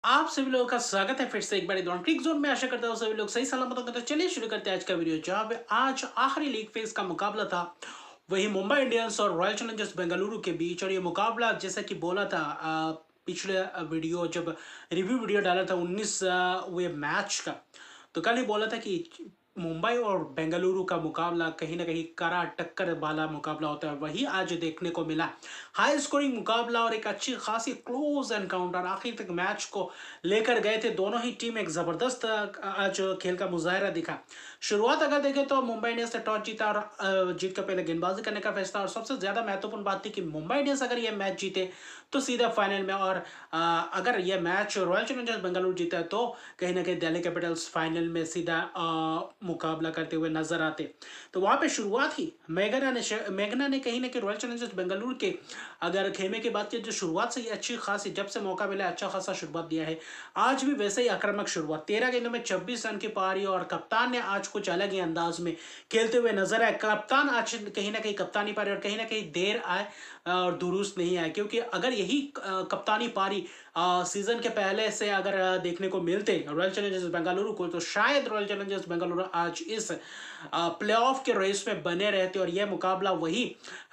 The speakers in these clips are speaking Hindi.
आप सभी लोगों का स्वागत है फिर से एक बार दौरान क्रिक जोन में। आशा करता हूँ सभी लोग सही सलामत होंगे। तो चलिए शुरू करते हैं आज का वीडियो, जहाँ पे आज आखिरी लीग फेज का मुकाबला था, वही मुंबई इंडियंस और रॉयल चैलेंजर्स बेंगलुरु के बीच। और ये मुकाबला जैसा कि बोला था पिछले वीडियो, जब रिव्यू वीडियो डाला था 19वें मैच का, तो कल ही बोला था कि मुंबई और बेंगलुरु का मुकाबला कहीं ना कहीं कड़ा टक्कर वाला मुकाबला होता है। वही आज देखने को मिला, हाई स्कोरिंग मुकाबला और एक अच्छी खासी क्लोज एनकाउंटर, आखिर तक मैच को लेकर गए थे दोनों ही टीम। एक जबरदस्त आज खेल का मुजाहरा दिखा। शुरुआत अगर देखें तो मुंबई इंडियंस ने टॉस जीता और जीत कर पहले गेंदबाजी करने का फैसला। और सबसे ज्यादा महत्वपूर्ण बात थी कि मुंबई इंडियंस अगर यह मैच जीते तो सीधा फाइनल में, और अगर यह मैच रॉयल चैलेंजर्स बेंगलुरु जीता है तो कहीं ना कहीं दिल्ली कैपिटल्स फाइनल में सीधा मुकाबला करते हुए नजर आते। तो वहां पे शुरुआत ही मेघना ने कहीं ना कहीं रॉयल चैलेंजर्स बेंगलुरु के, अगर खेमे की बात की जो शुरुआत से ही अच्छी खासी, जब से मौका मिला अच्छा खासा शुरुआत दिया है। आज भी वैसे ही आक्रामक शुरुआत, 13 गेंदों में 26 रन की पारी। और कप्तान ने आज कुछ अलग ही अंदाज में खेलते हुए नजर आए। कप्तान आज कहीं ना कहीं कप्तानी पारी, और कहीं ना कहीं देर आए और दुरुस्त नहीं आए, क्योंकि अगर यही कप्तानी पारी सीजन के पहले से अगर देखने को मिलते रॉयल चैलेंजर्स बेंगलुरु को, तो शायद रॉयल चैलेंजर्स बेंगलुरु आज इस प्लेऑफ के रेस में बने रहते। और यह मुकाबला वही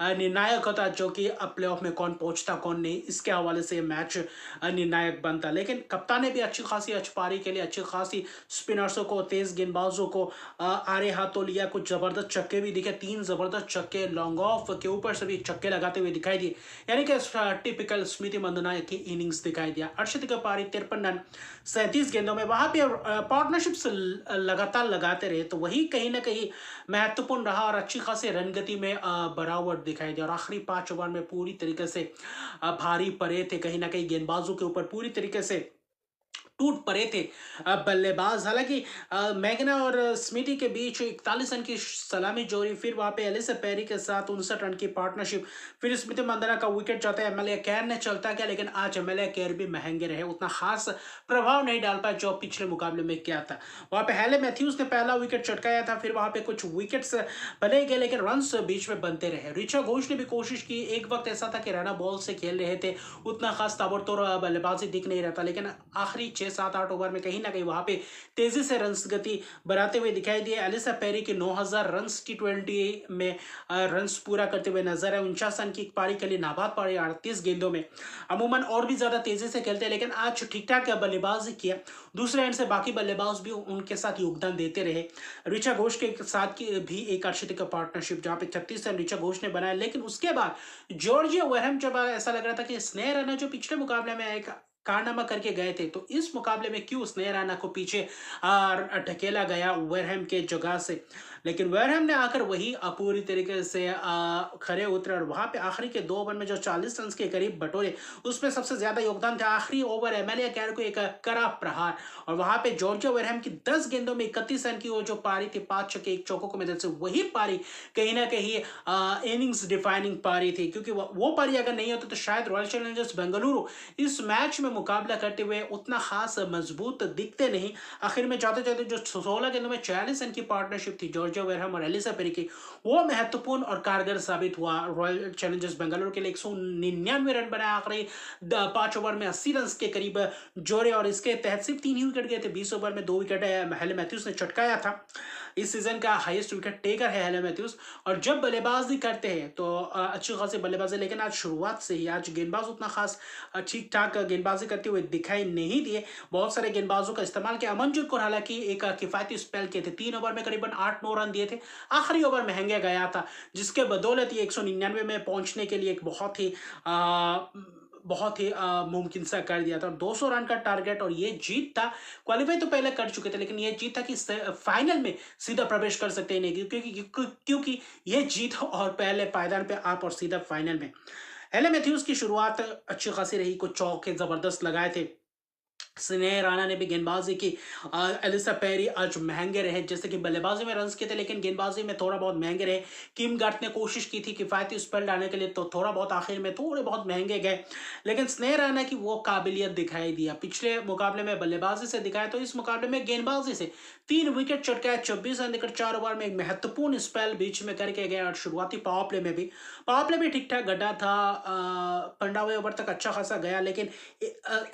निर्णायक होता, जो कि अब प्लेऑफ में कौन पहुंचता कौन नहीं, इसके हवाले से मैच निर्णायक बनता। लेकिन कप्तान ने भी अच्छी खासी पारी के लिए अच्छी खासी स्पिनर्सों को, तेज गेंदबाजों को आरे हाथों लिया। कुछ जबरदस्त छक्के भी दिखे, 3 जबरदस्त छक्के लॉन्ग ऑफ के ऊपर से भी छक्के लगाते हुए दिखाई दिए, यानी कि टिपिकल स्मृति मंदना की इनिंग्स दिखाई दिया। अर्शदीप का पारी 53 रन 37 गेंदों में, वहां पे पार्टनरशिप्स लगातार लगाते रहे, तो वही कहीं ना कहीं महत्वपूर्ण रहा। और अच्छी खासी रन गति में बराबर दिखाई दिया। और आखिरी 5 ओवर में पूरी तरीके से भारी पड़े थे, कहीं ना कहीं गेंदबाजों के ऊपर पूरी तरीके से टूट पड़े थे बल्लेबाज। हालांकि मैगना और स्मिटी के बीच 41 रन की सलामी जोड़ी, फिर वहां पे एलिसा पेरी के साथ 59 रन की पार्टनरशिप, फिर स्मिति मंदना का विकेट जाता है, एमएलए केयर ने चलता गया। लेकिन आज एमएलए केयर भी महंगे रहे, उतना खास प्रभाव नहीं डाल पाया जो पिछले मुकाबले में किया था। वहां पे हेले मैथ्यूज ने पहला विकेट चटकाया था, फिर वहां पे कुछ विकेट्स भले गए लेकिन रन बीच में बनते रहे। ऋचा घोष ने भी कोशिश की, एक वक्त ऐसा था कि रैना बॉल से खेल रहे थे, उतना खास ताबड़तोड़ बल्लेबाजी दिख नहीं रहा था। लेकिन आखिरी 6-7-8 ओवर में कहीं ना कहीं वहां पे तेजी से रन गति बढ़ाते हुए दिखाई दिए। एलिसा पेरी के 9000 रन T20 में रन पूरा करते हुए नजर है। 49 रन की पारी के लिए नाबाद पारी 38 गेंदों में, अमूमन और भी ज्यादा तेजी से खेलते हैं, लेकिन आज ठीक ठाक बल्लेबाजी किया। दूसरे एंड से बाकी बल्लेबाज भी उनके साथ योगदान देते रहे। ऋचा घोष के साथ की भी एक अर्शदीप का पार्टनरशिप, जहां पे 36 रन ऋचा घोष ने बनाया। लेकिन उसके बाद जॉर्जिया वेहम, जब ऐसा लग रहा था कि स्नेह राणा जो पिछले मुकाबले में एक कारनामा करके गए थे, तो इस मुकाबले में क्यों स्नेह राणा को पीछे ढकेला गया वेरहम के जगह से। लेकिन वेरहम ने आकर वही पूरी तरीके से खड़े उतरे, और वहां पे आखिरी के 2 ओवर में जो 40 रन के करीब बटोरे, उसमें सबसे ज्यादा योगदान था आखिरी ओवर एमएलए कैर को एक कड़ा प्रहार। और वहां पे जॉर्जिया वेरहम की 10 गेंदों में 31 रन की वो जो पारी थी, 5 छक्के 1 चौकों की मदद से, वही पारी कहीं ना कहीं इनिंग्स डिफाइनिंग पारी थी। क्योंकि वो पारी अगर नहीं होती तो शायद रॉयल चैलेंजर्स बेंगलुरु इस मैच में मुकाबला करते हुए उतना खास मजबूत दिखते नहीं। आखिर में जाते जाते जो 16 गेंदों में 46 रन की पार्टनरशिप थी जॉर्जिया वेरहम और एलिसा पेरी की, वो महत्वपूर्ण और कारगर साबित हुआ रॉयल चैलेंजर्स बेंगलुरु के लिए। 199 रन बनाए आखिरी 5 ओवर में, 80 रन के करीब जोड़े। और इसके तहत सिर्फ 3 ही विकेट गए थे, 20 ओवर में 2 विकेट हेले मैथ्यूज ने चटकाया था। इस सीजन का हाईएस्ट विकेट टेकर है हेले मैथ्यूज। और जब बल्लेबाजी करते हैं तो अच्छी खासी बल्लेबाजी, लेकिन आज शुरुआत से ही आज गेंदबाज उतना खास ठीक ठाक गेंदबाजी करते हुए दिखाई नहीं दिए। बहुत सारे गेंदबाजों का इस्तेमाल किया। अमनजोत को हालांकि एक किफायती स्पेल किए थे, 3 ओवर में करीबन 8-9 रन दिए थे, आखिरी ओवर महंगे गया था, जिसके बदौलत ये 199 में पहुंचने के लिए एक बहुत ही मुमकिन सा कर दिया था। 200 रन का टारगेट और ये जीत था। क्वालिफाई तो पहले कर चुके थे, लेकिन ये जीत था कि फाइनल में सीधा प्रवेश कर सकते हैं नहीं, क्योंकि ये जीत और पहले पायदान पे आप और सीधा फाइनल में। हेले मैथ्यूज की शुरुआत अच्छी खासी रही, कुछ चौके जबरदस्त लगाए थे। स्नेह राणा ने भी गेंदबाजी की। एलिसा पेरी आज महंगे रहे, जैसे कि बल्लेबाजी में रन किए थे लेकिन गेंदबाजी में थोड़ा बहुत महंगे रहे। किम गार्ट ने कोशिश की थी किफायती स्पेल डालने के लिए, तो थोड़ा बहुत आखिर में थोड़े बहुत महंगे गए। लेकिन स्नेह राणा की वो काबिलियत दिखाई दिया, पिछले मुकाबले में बल्लेबाजी से दिखाया, तो इस मुकाबले में गेंदबाजी से 3 विकेट चटकाया, 26 रन देकर 4 ओवर में एक महत्वपूर्ण स्पेल बीच में करके गए। और शुरुआती पावर प्ले भी ठीक ठाक गड्ढा था, 15वें ओवर तक अच्छा खासा गया। लेकिन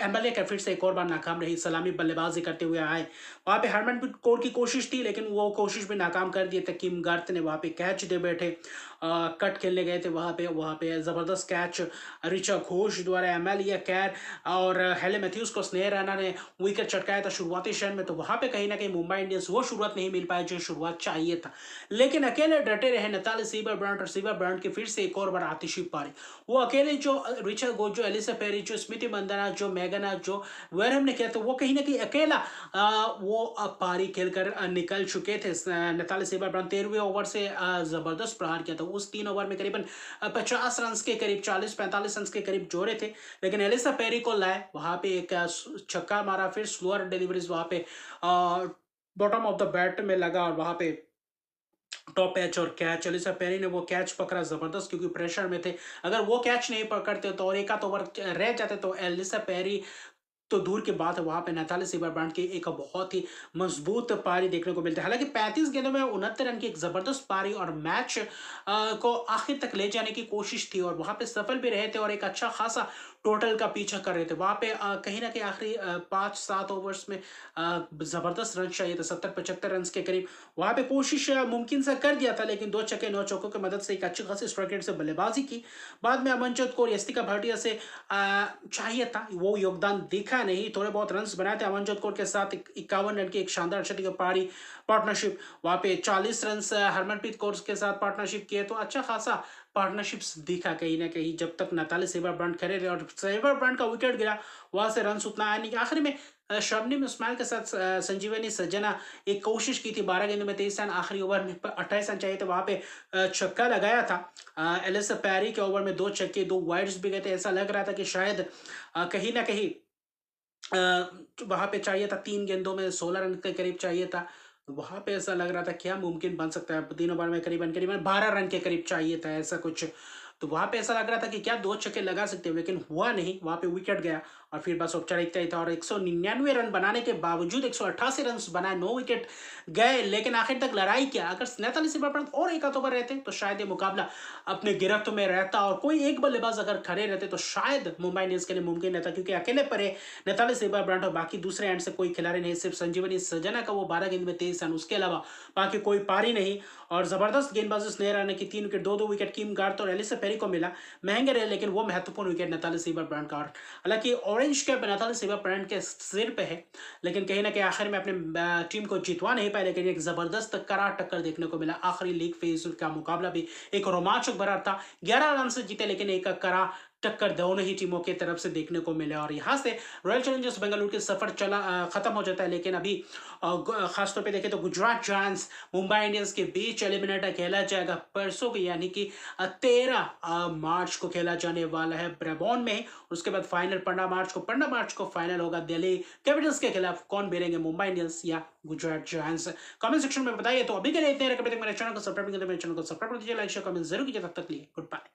एमएलए का फिर से एक और बार नाकाम रही, सलामी बल्लेबाजी करते हुए आए। वहां पे हरमनप्रीत कौर की कोशिश थी, लेकिन वो कोशिश भी नाकाम कर दिए थे। किम गर्थ ने वहां पे कैच दे बैठे, कट खेलने गए थे वहां पे जबरदस्त कैच ऋचा घोष द्वारा एमएल या कैर, और हेले मैथ्यूज को स्नेह रैना ने विकेट चटकाया था शुरुआती क्षण में। तो वहां पे कहीं ना कहीं मुंबई इंडियंस वो शुरुआत नहीं मिल पाई जो शुरुआत चाहिए था, लेकिन अकेले डटे रहे नताली सीबर ब्रांड, और सीबर ब्रांड की फिर से एक और बार आतिशी पारी। वो अकेले जो रिचर्ड घोष, जो एलिसा पेरी, जो स्मृति मंदाना, जो मैगना, जो वेरहम ने किया, तो वो कहीं ना कहीं अकेला वो पारी खेलकर निकल चुके थे। नताली सीबर ब्रांड 13वें ओवर से जबरदस्त प्रहार किया था। उस 3 ओवर में करीबन 50 रन के करीब, 40-45 रन के करीब जोड़े थे, लेकिन एलिसा पेरी को लाए, वहां पे एक छक्का मारा, फिर स्लोअर डिलीवरीज वहां पे बॉटम ऑफ द बैट में लगा, और वहां पे टॉप एच और कैच। एलिसा पेरी ने वो कैच पकड़ा जबरदस्त, क्योंकि प्रेशर में थे। अगर वो कैच नहीं पकड़ते तो और एक आध ओवर रह जाते तो एलिसा पेरी तो दूर की बात है, वहां पे नैथाली सीबर ब्रांड की एक बहुत ही मजबूत पारी देखने को मिलती है। हालांकि 35 गेंदों में 69 रन की एक जबरदस्त पारी और मैच को आखिर तक ले जाने की कोशिश थी, और वहां पे सफल भी रहे थे, और एक अच्छा खासा टोटल का पीछा कर रहे थे। वहां पे कहीं ना कहीं आखिरी 5-7 ओवर्स में जबरदस्त रन चाहिए थे, 70-75 रन के करीब। वहां पे कोशिश मुमकिन सा कर दिया था, लेकिन 2 छक्के 9 चौकों की मदद से एक अच्छी खासी स्ट्राइक रेट से बल्लेबाजी की। बाद में अमनजोत कौर, यस्तिका भाटिया से चाहिए था वो योगदान दिखा नहीं। थोड़े बहुत रन बनाए थे अमनजोत कौर के साथ, 51 रन की एक शानदार शतकीय पारी पार्टनरशिप। वहां पे 40 रन हरमनप्रीत कौर के साथ पार्टनरशिप किए, तो अच्छा खासा पार्टनरशिप्स दिखा कहीं ना कहीं, जब तक नताली सेबर ब्रांड खड़े रहे, और सेबर ब्रांड का विकेट गिरा, वहां से रन उतना आया नहीं। आखिर में शबनम इस्माइल के साथ संजीवनी सज्जना एक कोशिश की थी, 12 गेंदों में 23 रन, आखिरी ओवर में 28 रन चाहिए थे, वहां पे छक्का लगाया था। एलिसा पैरी के ओवर में 2 छक्के 2 वाइड्स भी गए थे। ऐसा लग रहा था कि शायद कहीं ना कहीं वहां पे चाहिए था, 3 गेंदों में 16 रन के करीब चाहिए था। तो वहां पे ऐसा लग रहा था क्या मुमकिन बन सकता है, 3 ओवर में करीबन करीबन 12 रन के करीब चाहिए था, ऐसा कुछ। तो वहां पे ऐसा लग रहा था कि क्या 2 छक्के लगा सकते हैं, लेकिन हुआ नहीं, वहां पे विकेट गया, और फिर बस औपचारिकता ही था। और 199 रन बनाने के बावजूद 188 रन बनाए, 9 विकेट गए, लेकिन आखिर तक लड़ाई किया। अगर नैथाली सीबर और एक आध ओवर रहते तो शायद ये मुकाबला अपने गिरफ्त में रहता, और कोई एक बल्लेबाज अगर खड़े रहते तो शायद मुंबई इंडियंस के लिए मुमकिन रहता, क्योंकि अकेले परे नैथाली सीबर ब्रांड और बाकी दूसरे एंड से कोई खिलाड़ी नहीं, सिर्फ संजीवनी सजना का वो 12 गेंद में 23 रन, उसके अलावा बाकी कोई पारी नहीं। और जबरदस्त गेंदबाजी स्नेह राणा की 3 विकेट, 2-2 विकेट किम गार्थ और एलिसा पेरी को मिला। महंगे रहे, लेकिन वो महत्वपूर्ण विकेट नैथाली सीबर ब्रांड का। हालांकि ऑरेंज कैप नैथाली सीबर ब्रांड के सिर पे है, लेकिन कहीं ना कहीं आखिर में अपने टीम को जितवा नहीं पाए, लेकिन एक जबरदस्त करार टक्कर देखने को मिला। आखिरी लीग फेज का मुकाबला भी एक रोमांचक भरा था, 11 रन से जीते, लेकिन एक करा टक्कर दोनों ही टीमों की तरफ से देखने को मिले, और यहाँ से रॉयल चैलेंजर्स बेंगलुरु के सफर खत्म हो जाता है। लेकिन अभी खासतौर पे देखें तो गुजरात जायंट्स मुंबई इंडियंस के बीच एलिमिनेटर खेला जाएगा परसों को, यानी कि 13 मार्च को खेला जाने वाला है ब्रेबॉन में। उसके बाद फाइनल 15 मार्च को फाइनल होगा दिल्ली कैपिटल्स के खिलाफ। कौन बेरेंगे, मुंबई इंडियंस या गुजरात जायंट्स? कमेंट सेक्शन में बताइए। तो अभी के लिए इतने, मेरे चैनल को सब्सक्राइब नहीं करते, मेरे चैनल को सब्सक्राइब कर दीजिए, लाइक शेयर कमेंट जरूर कीजिए। तब तक लिए गुड बाय।